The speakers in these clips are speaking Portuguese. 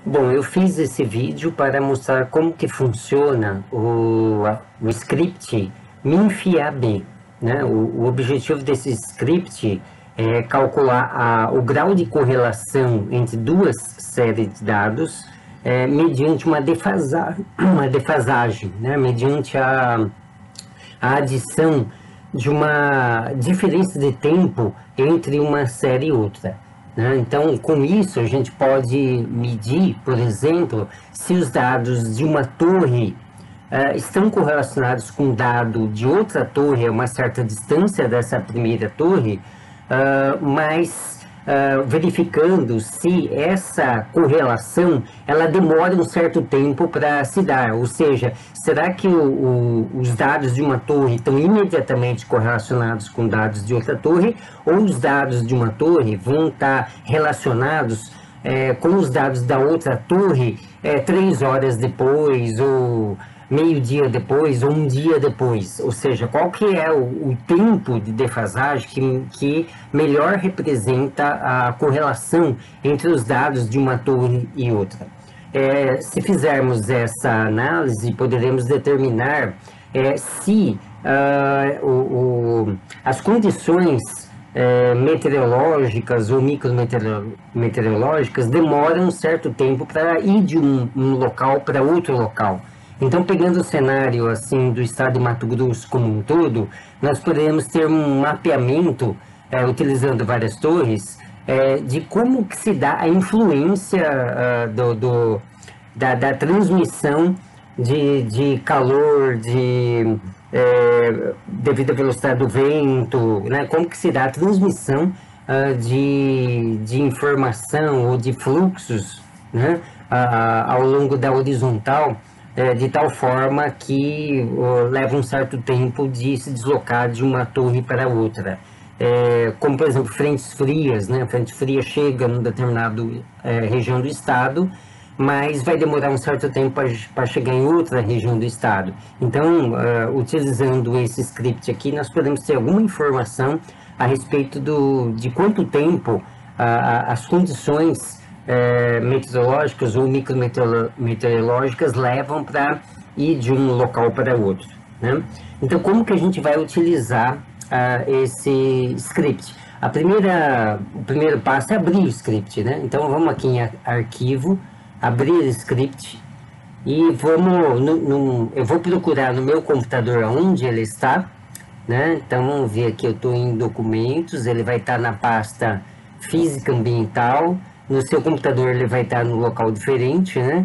Bom, eu fiz esse vídeo para mostrar como que funciona o script MinFIAB, né? O objetivo desse script é calcular o grau de correlação entre duas séries de dados mediante uma defasagem, né? Mediante a adição de uma diferença de tempo entre uma série e outra, né? Então, com isso, a gente pode medir, por exemplo, se os dados de uma torre estão correlacionados com um dado de outra torre a uma certa distância dessa primeira torre, mas verificando se essa correlação ela demora um certo tempo para se dar, ou seja, será que os dados de uma torre estão imediatamente correlacionados com dados de outra torre, ou os dados de uma torre vão estar relacionados com os dados da outra torre 3 horas depois, ou meio-dia depois, ou um dia depois? Ou seja, qual que é o tempo de defasagem que melhor representa a correlação entre os dados de uma torre e outra? Se fizermos essa análise, poderemos determinar se as condições meteorológicas ou micrometeorológicas demoram um certo tempo para ir de um local para outro local. Então, pegando o cenário assim do estado de Mato Grosso como um todo, nós poderemos ter um mapeamento, utilizando várias torres, de como que se dá a influência da transmissão de calor, devido à velocidade do vento, né? Como que se dá a transmissão de informação ou de fluxos, né? Ao longo da horizontal, de tal forma que leva um certo tempo de se deslocar de uma torre para outra. Como, por exemplo, frentes frias, né? A frente fria chega em determinada região do estado, mas vai demorar um certo tempo para chegar em outra região do estado. Então, utilizando esse script aqui, nós podemos ter alguma informação a respeito de quanto tempo as condições meteorológicas ou micrometeorológicas levam para ir de um local para outro, né? Então, como que a gente vai utilizar esse script? O primeiro passo é abrir o script, né? Então, vamos aqui em arquivo, abrir script e eu vou procurar no meu computador onde ele está, né? Então, vamos ver aqui, eu estou em documentos, ele vai estar na pasta física ambiental. No seu computador ele vai estar no local diferente, né?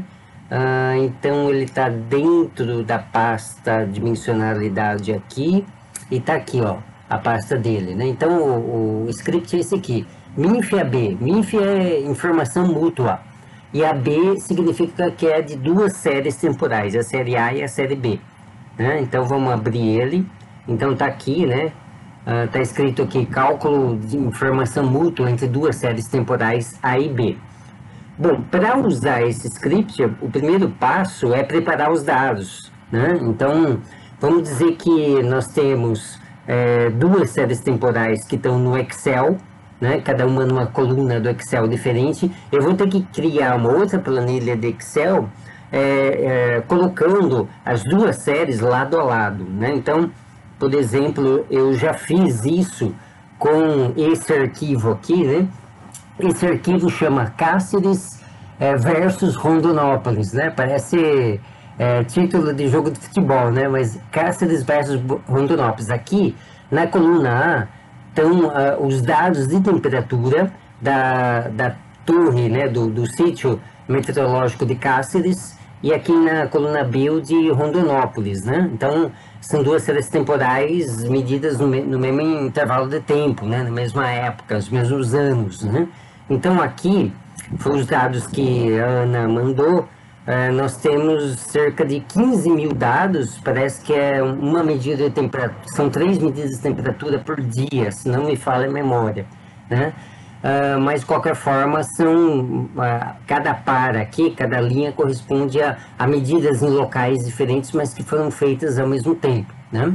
Então ele está dentro da pasta dimensionalidade aqui, e está aqui, ó, a pasta dele, né? Então o script é esse aqui, MinFIAB. MINF é informação mútua, e a B significa que é de duas séries temporais, a série A e a série B, né? Então vamos abrir ele. Então está aqui, né? Está escrito aqui, cálculo de informação mútua entre duas séries temporais A e B. Bom, para usar esse script, o primeiro passo é preparar os dados, né? Então, vamos dizer que nós temos duas séries temporais que estão no Excel, né? Cada uma numa coluna do Excel diferente. Eu vou ter que criar uma outra planilha de Excel colocando as duas séries lado a lado, né? Então, por exemplo, eu já fiz isso com esse arquivo aqui, né? Esse arquivo chama Cáceres versus Rondonópolis, né? Parece título de jogo de futebol, né? Mas Cáceres versus Rondonópolis. Aqui, na coluna A, estão os dados de temperatura da torre, né? Do sítio meteorológico de Cáceres, e aqui na coluna B o de Rondonópolis, né? Então, são duas séries temporais medidas no mesmo intervalo de tempo, né? Na mesma época, os mesmos anos, né? Então, aqui, foram os dados que a Ana mandou. Nós temos cerca de 15 mil dados, parece que é uma medida de temperatura, são 3 medidas de temperatura por dia, se não me falha a memória, né? Mas de qualquer forma, cada par aqui, cada linha corresponde a medidas em locais diferentes, mas que foram feitas ao mesmo tempo, né?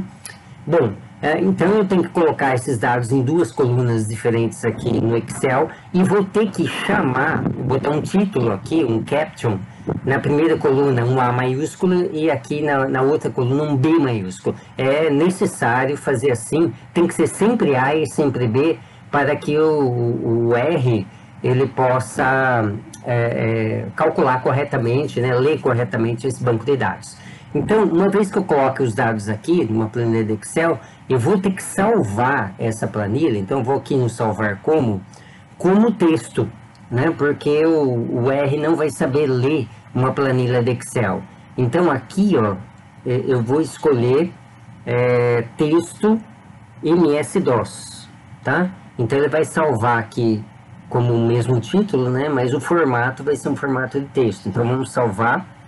Bom, Então eu tenho que colocar esses dados em duas colunas diferentes aqui no Excel e vou ter que chamar, botar um título aqui, um caption, na primeira coluna um A maiúsculo e aqui na outra coluna um B maiúsculo. É necessário fazer assim, tem que ser sempre A e sempre B para que o R ele possa calcular corretamente, né, ler corretamente esse banco de dados. Então, uma vez que eu coloco os dados aqui numa planilha de Excel, eu vou ter que salvar essa planilha. Então, eu vou aqui no salvar como texto, né? Porque o R não vai saber ler uma planilha de Excel. Então, aqui, ó, eu vou escolher texto MS-DOS, tá? Então, ele vai salvar aqui como o mesmo título, né? Mas o formato vai ser um formato de texto. Então, vamos salvar.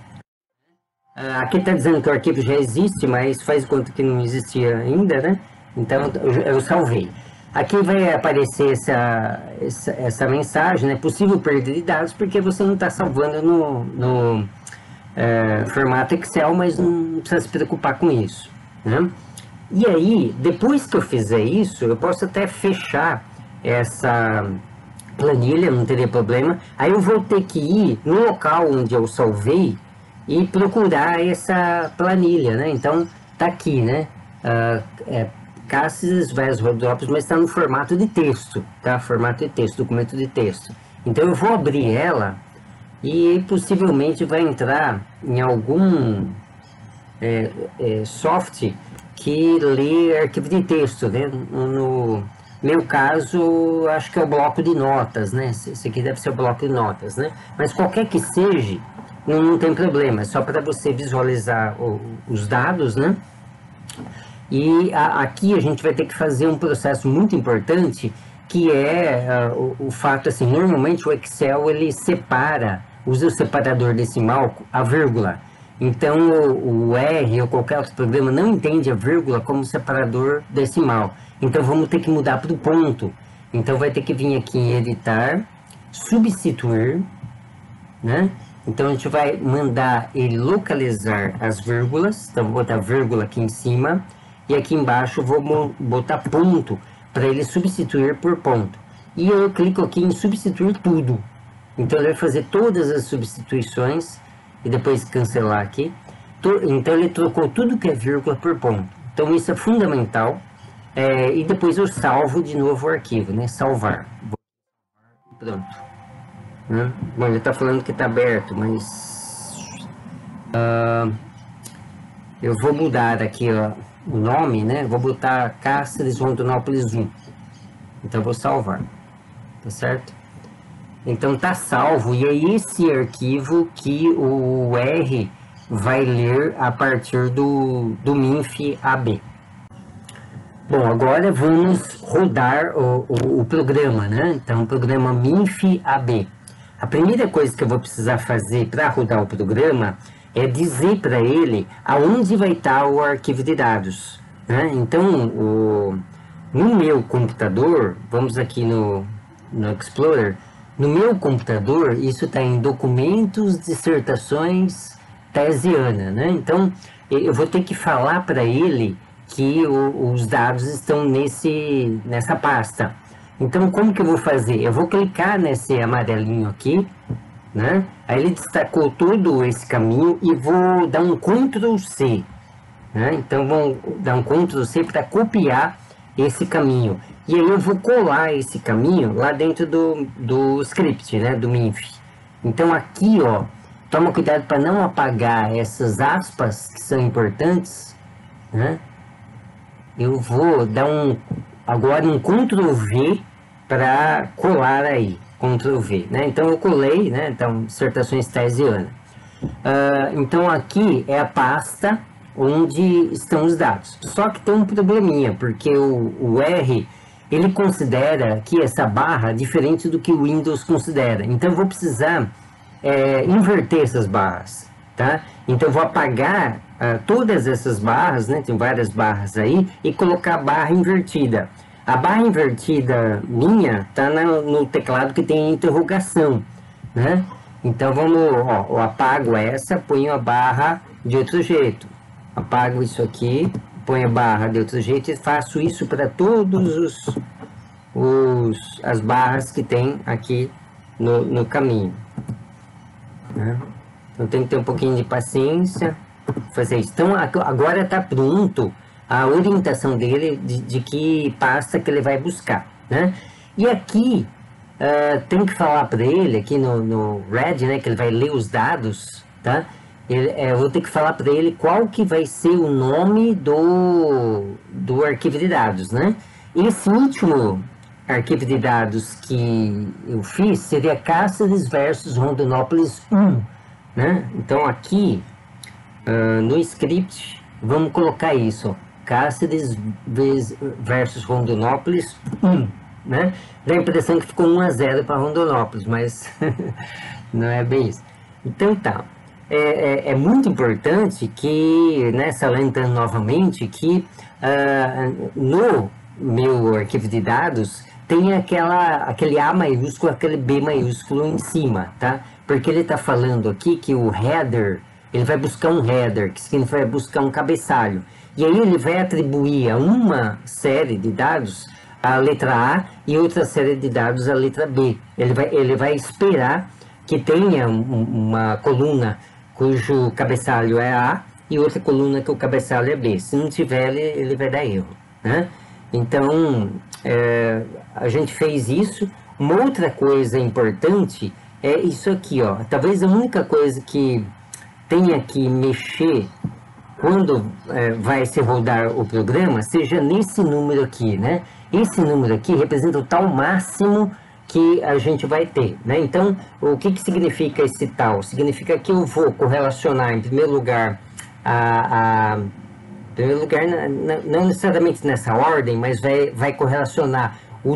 Aqui está dizendo que o arquivo já existe, mas faz conta que não existia ainda, né? Então eu salvei. Aqui vai aparecer essa mensagem, né? Possível perda de dados, porque você não está salvando no formato Excel, mas não precisa se preocupar com isso, né? E aí, depois que eu fizer isso, eu posso até fechar essa planilha, não teria problema. Aí eu vou ter que ir no local onde eu salvei e procurar essa planilha, né? Então, tá aqui, né? Cassis vs Rodopes, mas está no formato de texto, tá? Formato de texto, documento de texto. Então, eu vou abrir ela e possivelmente vai entrar em algum software que lê arquivo de texto, né? No meu caso, acho que é o bloco de notas, né? Esse aqui deve ser o bloco de notas, né? Mas qualquer que seja, não tem problema, é só para você visualizar os dados, né? E aqui a gente vai ter que fazer um processo muito importante, que é o fato, assim, normalmente o Excel, ele usa o separador decimal, a vírgula. Então, o R ou qualquer outro programa não entende a vírgula como separador decimal. Então, vamos ter que mudar para o ponto. Então, vai ter que vir aqui em editar, substituir, né? Então, a gente vai mandar ele localizar as vírgulas. Então, vou botar vírgula aqui em cima. E aqui embaixo eu vou botar ponto para ele substituir por ponto. E eu clico aqui em substituir tudo. Então, ele vai fazer todas as substituições. E depois cancelar aqui. Então, ele trocou tudo que é vírgula por ponto. Então, isso é fundamental. E depois eu salvo de novo o arquivo, né? Salvar. Pronto. Bom, ele está falando que está aberto, mas eu vou mudar aqui o nome, né? Vou botar Cáceres Rondonópolis 1. Então eu vou salvar, tá certo? Então tá salvo e é esse arquivo que o R vai ler a partir do MINF AB. Bom, agora vamos rodar o programa, né? Então o programa MINF AB. A primeira coisa que eu vou precisar fazer para rodar o programa é dizer para ele aonde vai estar o arquivo de dados, né? Então, no meu computador, vamos aqui no Explorer, no meu computador, isso está em documentos, dissertações, tese Ana, né? Então, eu vou ter que falar para ele que os dados estão nessa pasta. Então, como que eu vou fazer? Eu vou clicar nesse amarelinho aqui, né? Aí ele destacou todo esse caminho e vou dar um Ctrl C, né? Então, vamos dar um Ctrl C para copiar esse caminho. E aí eu vou colar esse caminho lá dentro do script, né? Do MINF. Então, aqui, ó, toma cuidado para não apagar essas aspas que são importantes, né? Eu vou dar agora um Ctrl V para colar aí, Ctrl V, né? Então eu colei, né? Então, dissertações tese Ana. Então aqui é a pasta onde estão os dados. Só que tem um probleminha, porque o R, ele considera que essa barra é diferente do que o Windows considera. Então eu vou precisar inverter essas barras, tá? Então eu vou apagar todas essas barras, né? Tem várias barras aí, e colocar a barra invertida. A barra invertida minha tá no teclado que tem interrogação, né? Então vamos, ó, eu apago essa, ponho a barra de outro jeito. Apago isso aqui, ponho a barra de outro jeito e faço isso para todos as barras que tem aqui no caminho, né? Então tem que ter um pouquinho de paciência fazer isso. Então agora está pronto a orientação dele de que pasta que ele vai buscar, né? E aqui tem que falar para ele aqui no Red, né, que ele vai ler os dados, tá? Eu vou ter que falar para ele qual que vai ser o nome do arquivo de dados, né? Esse último arquivo de dados que eu fiz seria Cáceres versus Rondonópolis 1, né? Então aqui no script vamos colocar isso, ó, Cáceres versus Rondonópolis 1, né? Dá a impressão que ficou 1-0 para Rondonópolis, mas não é bem isso. Então tá, é muito importante que, né, salientando novamente, que no meu arquivo de dados tem aquele A maiúsculo, aquele B maiúsculo em cima, tá? Porque ele está falando aqui que o header, ele vai buscar um header, que significa vai buscar um cabeçalho. E aí ele vai atribuir a uma série de dados a letra A e outra série de dados a letra B. Ele vai esperar que tenha uma coluna cujo cabeçalho é A e outra coluna que o cabeçalho é B. Se não tiver, ele vai dar erro, né? Então, a gente fez isso. Uma outra coisa importante é isso aqui, ó. Talvez a única coisa que tenha que mexer quando vai se rodar o programa seja nesse número aqui, né? Esse número aqui representa o tal máximo que a gente vai ter, né? Então, o que significa esse tal? Significa que eu vou correlacionar, em primeiro lugar, não necessariamente nessa ordem, mas vai correlacionar um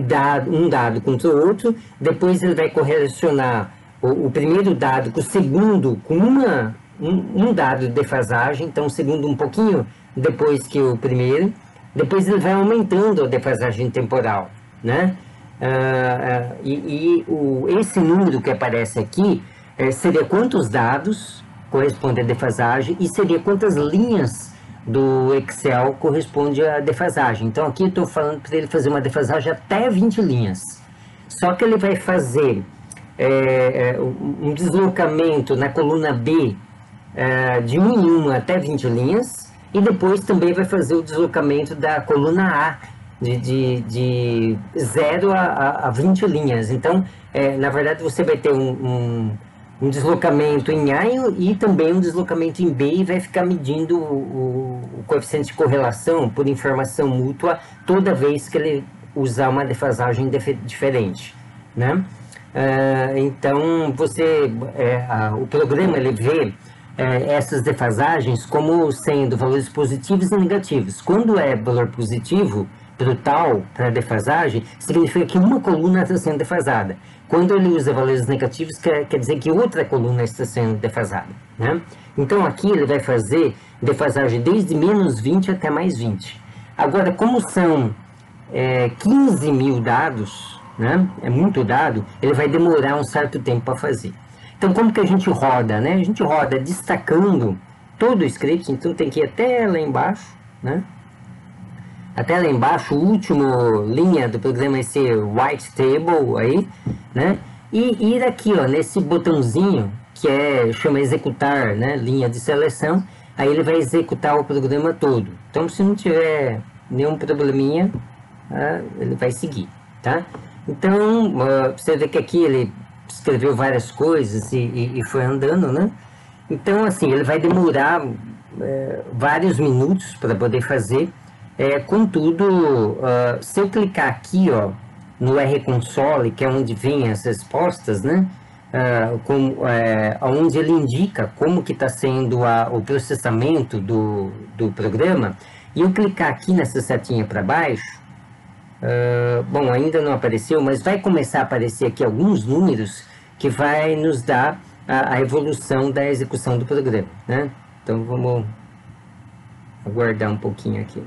dado contra o outro, depois ele vai correlacionar o primeiro dado com o segundo, com um dado de defasagem, então o segundo um pouquinho depois que o primeiro, depois ele vai aumentando a defasagem temporal, né? Esse número que aparece aqui seria quantos dados corresponde à defasagem e seria quantas linhas do Excel corresponde à defasagem. Então aqui eu estou falando para ele fazer uma defasagem até 20 linhas. Só que ele vai fazer um deslocamento na coluna B de 1 em 1 até 20 linhas e depois também vai fazer o deslocamento da coluna A de 0 a 20 linhas. Então, na verdade, você vai ter um deslocamento em A e também um deslocamento em B e vai ficar medindo o coeficiente de correlação por informação mútua toda vez que ele usar uma defasagem diferente, né? Então, o programa ele vê essas defasagens como sendo valores positivos e negativos. Quando é valor positivo, brutal para defasagem, significa que uma coluna está sendo defasada. Quando ele usa valores negativos, quer dizer que outra coluna está sendo defasada, né? Então aqui ele vai fazer defasagem desde menos 20 até mais 20. Agora, como são 15 mil dados, né? É muito dado, ele vai demorar um certo tempo para fazer. Então como que a gente roda, né? A gente roda destacando todo o script, então tem que ir até lá embaixo, né? Até lá embaixo, a última linha do programa vai ser white table aí, né? E ir aqui, ó, nesse botãozinho que chama executar, né? Linha de seleção, aí ele vai executar o programa todo. Então, se não tiver nenhum probleminha, ele vai seguir, tá? Então, você vê que aqui ele escreveu várias coisas e foi andando, né? Então, assim, ele vai demorar vários minutos para poder fazer. Contudo, se eu clicar aqui, ó, no R-Console, que é onde vem as respostas, né? Onde ele indica como que está sendo o processamento do programa, e eu clicar aqui nessa setinha para baixo, bom, ainda não apareceu, mas vai começar a aparecer aqui alguns números que vai nos dar a evolução da execução do programa, né? Então vamos aguardar um pouquinho aqui.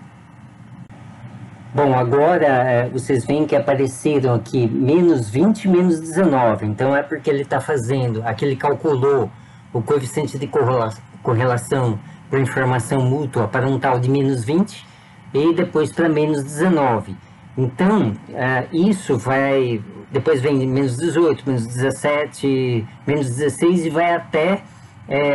Bom, agora vocês veem que apareceram aqui menos 20 e menos 19. Então é porque ele está fazendo, aqui ele calculou o coeficiente de correlação por informação mútua para um tal de menos 20 e depois para menos 19. Então, isso vai, depois vem menos 18, menos 17, menos 16 e vai até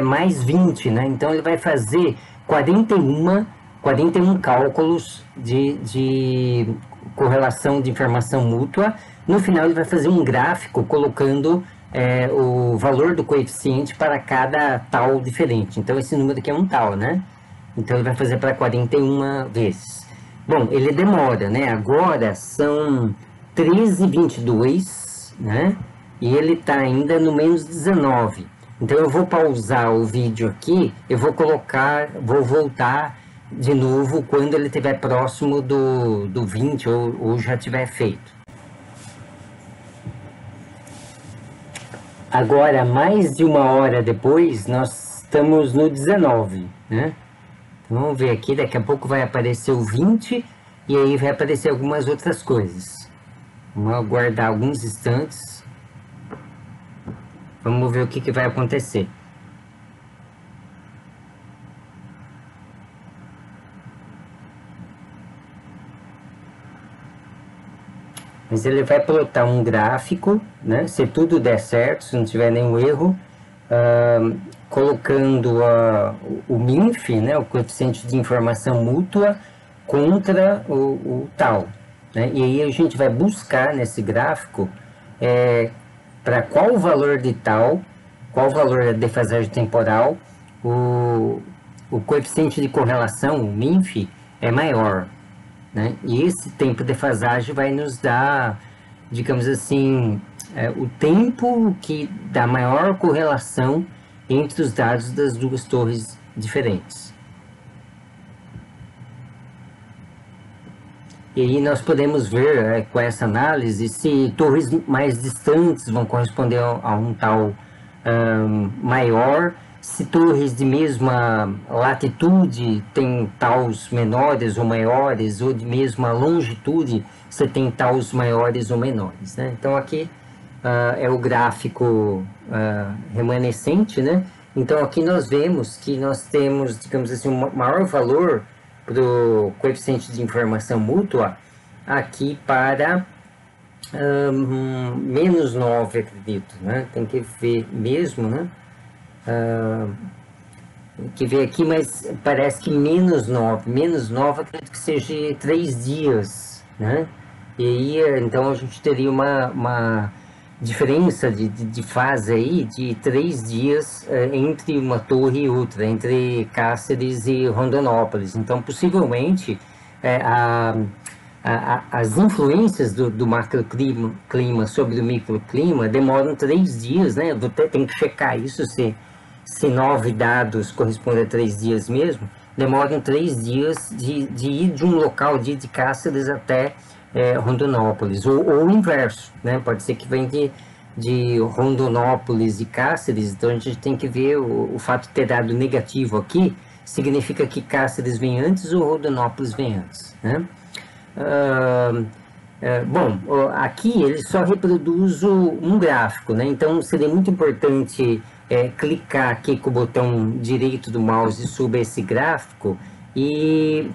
mais 20, né? Então ele vai fazer 41 cálculos de correlação de informação mútua. No final ele vai fazer um gráfico colocando o valor do coeficiente para cada tal diferente. Então esse número aqui é um tal, né? Então ele vai fazer para 41 vezes. Bom, ele demora, né? Agora são 13h22, né? E ele está ainda no menos 19. Então eu vou pausar o vídeo aqui, eu vou voltar de novo quando ele estiver próximo do 20 ou já tiver feito. Agora, mais de 1 hora depois, nós estamos no 19, né? Então, vamos ver aqui, daqui a pouco vai aparecer o 20 e aí vai aparecer algumas outras coisas. Vamos aguardar alguns instantes. Vamos ver o que vai acontecer. Mas ele vai plotar um gráfico, né? Se tudo der certo, se não tiver nenhum erro, colocando o MINF, né? O coeficiente de informação mútua, contra o tal. Né? E aí a gente vai buscar nesse gráfico para qual valor de tal, qual valor da defasagem temporal, o coeficiente de correlação, o MINF, é maior. Né? E esse tempo de defasagem vai nos dar, digamos assim, o tempo que dá maior correlação entre os dados das duas torres diferentes. E aí nós podemos ver com essa análise se torres mais distantes vão corresponder a um tal maior, se torres de mesma latitude tem taus menores ou maiores, ou de mesma longitude você tem taus maiores ou menores, né? Então aqui é o gráfico remanescente, né? Então aqui nós vemos que nós temos, digamos assim, um maior valor para o coeficiente de informação mútua aqui para menos 9, acredito, né? Tem que ver mesmo, né? Tem que ver aqui, mas parece que menos 9, acredito que seja 3 dias, né? E aí, então, a gente teria uma diferença de fase aí de 3 dias entre uma torre e outra, entre Cáceres e Rondonópolis. Então, possivelmente, as influências do macroclima sobre o microclima demoram 3 dias, né? Tem que checar isso, se 9 dados correspondem a 3 dias mesmo, demoram 3 dias de ir de um local de Cáceres até Rondonópolis, ou o inverso, né? Pode ser que venha de Rondonópolis e Cáceres, então a gente tem que ver o fato de ter dado negativo aqui, significa que Cáceres vem antes ou Rondonópolis vem antes, né? Bom, aqui ele só reproduz um gráfico, né? Então seria muito importante clicar aqui com o botão direito do mouse sobre esse gráfico e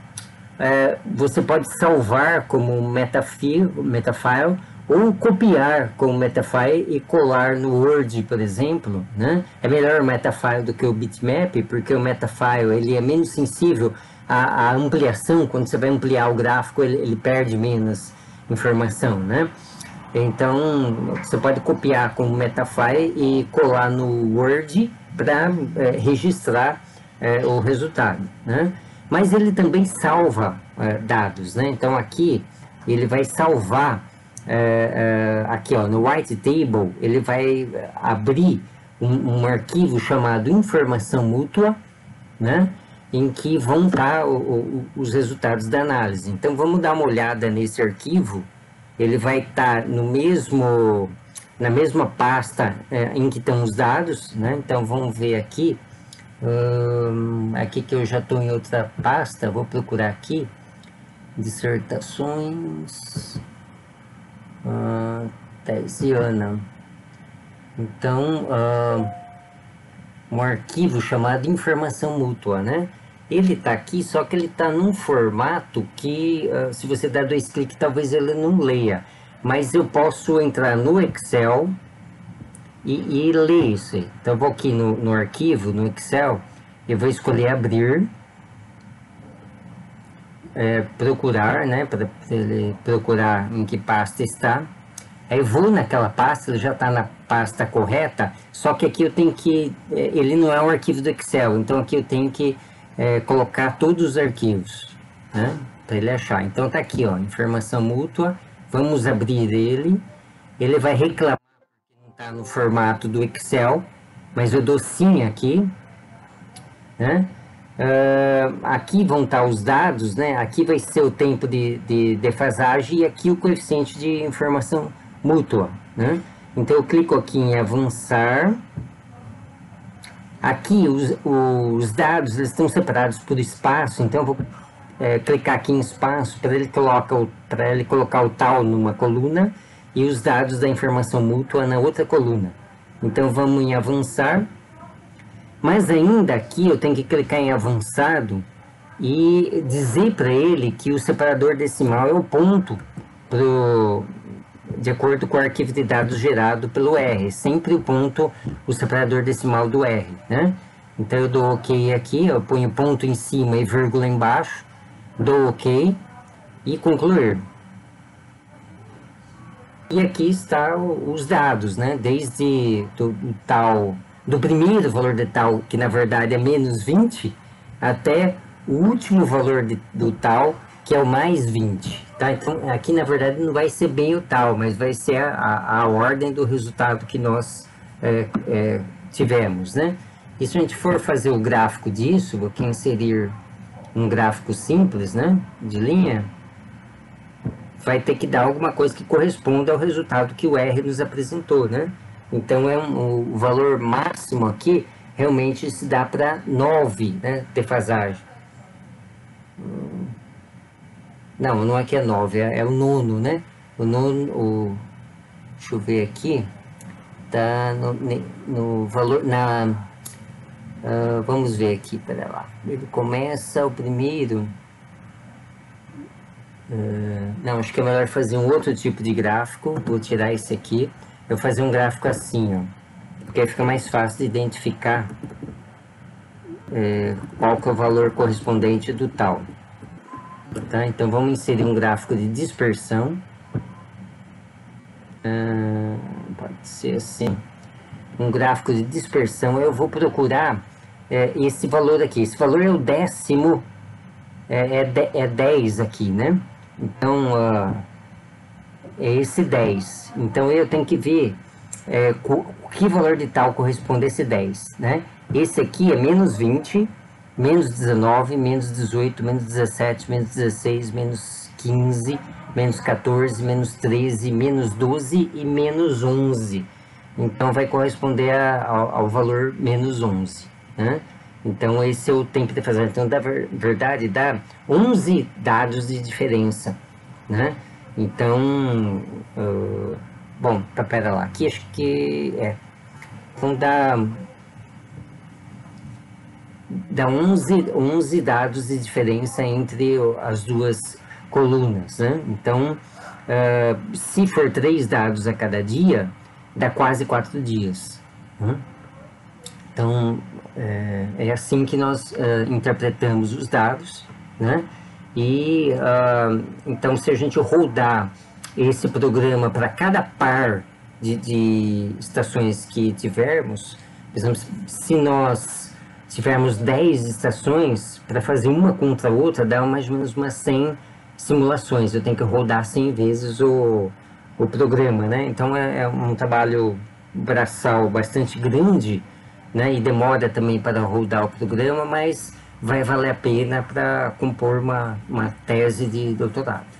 você pode salvar como metafile ou copiar como metafile e colar no Word, por exemplo, né? É melhor o metafile do que o bitmap, porque o metafile ele é menos sensível à ampliação. Quando você vai ampliar o gráfico, ele perde menos informação, né? Então, você pode copiar como metafile e colar no Word para registrar o resultado, né? Mas ele também salva dados, né? Então, aqui, ele vai salvar, aqui ó, no White Table, ele vai abrir um arquivo chamado informação mútua, né? Em que vão estar os resultados da análise. Então, vamos dar uma olhada nesse arquivo. Ele vai estar na mesma pasta em que estão os dados, né? Então, vamos ver aqui. Aqui que eu já estou em outra pasta, vou procurar aqui. Dissertações Teisiana. Então, um arquivo chamado informação mútua, né? Ele está aqui, só que ele está num formato que, se você der 2 cliques, talvez ele não leia. Mas eu posso entrar no Excel e ler isso aí. Então, eu vou aqui no arquivo, no Excel, eu vou escolher abrir, procurar, né, para ele procurar em que pasta está. Aí eu vou naquela pasta, ele já está na pasta correta, só que aqui eu tenho que, ele não é um arquivo do Excel, então aqui eu tenho que colocar todos os arquivos, né, para ele achar. Então tá aqui, ó, informação mútua, vamos abrir ele vai reclamar porque não está no formato do Excel, mas eu dou sim aqui, né. Aqui vão estar os dados, né? Aqui vai ser o tempo de defasagem e aqui o coeficiente de informação mútua, né? Então eu clico aqui em avançar. Aqui os dados eles estão separados por espaço, então eu vou clicar aqui em espaço para ele colocar o tal numa coluna e os dados da informação mútua na outra coluna. Então vamos em avançar. Mas ainda aqui eu tenho que clicar em avançado e dizer para ele que o separador decimal é o ponto de acordo com o arquivo de dados gerado pelo R. Sempre o ponto, o separador decimal do R, né? Então eu dou OK aqui, eu ponho ponto em cima e vírgula embaixo, dou OK e concluir. E aqui está os dados, né? Desde do primeiro valor de tal, que na verdade é menos 20, até o último valor do tal, que é o mais 20. Tá? Então, aqui na verdade não vai ser bem o tal, mas vai ser a ordem do resultado que nós tivemos, né? E se a gente for fazer o gráfico disso, vou aqui inserir um gráfico simples, né? De linha, vai ter que dar alguma coisa que corresponda ao resultado que o R nos apresentou, né? Então, o valor máximo aqui realmente se dá para 9, né, defasagem. Não é que é 9, é o nono, né? O nono, deixa eu ver aqui, tá no valor, vamos ver aqui, pera lá. Ele começa o primeiro... não, acho que é melhor fazer um outro tipo de gráfico. Vou tirar esse aqui. Eu vou fazer um gráfico assim, ó, porque aí fica mais fácil de identificar qual que é o valor correspondente do tal. Tá? Então vamos inserir um gráfico de dispersão. Pode ser assim. Um gráfico de dispersão. Eu vou procurar esse valor aqui. Esse valor é o décimo. É 10 aqui, né? Então, é esse 10. Então, eu tenho que ver que valor de tal corresponde a esse 10, né? Esse aqui é menos 20, menos 19, menos 18, menos 17, menos 16, menos 15, menos 14, menos 13, menos 12 e menos 11. Então, vai corresponder ao valor menos 11, né? Então, esse é o tempo de defasagem. Então, na verdade, dá 11 dados de diferença, né? Então, bom, pera lá, aqui acho que então dá 11 dados de diferença entre as duas colunas, né? Então, se for 3 dados a cada dia, dá quase 4 dias, né? Então, é assim que nós interpretamos os dados, né? E então, se a gente rodar esse programa para cada par de estações que tivermos, por exemplo, se nós tivermos 10 estações, para fazer uma contra a outra, dá mais ou menos umas 100 simulações. Eu tenho que rodar 100 vezes o programa, né? Então, é um trabalho braçal bastante grande, né? E demora também para rodar o programa, mas vai valer a pena para compor uma tese de doutorado.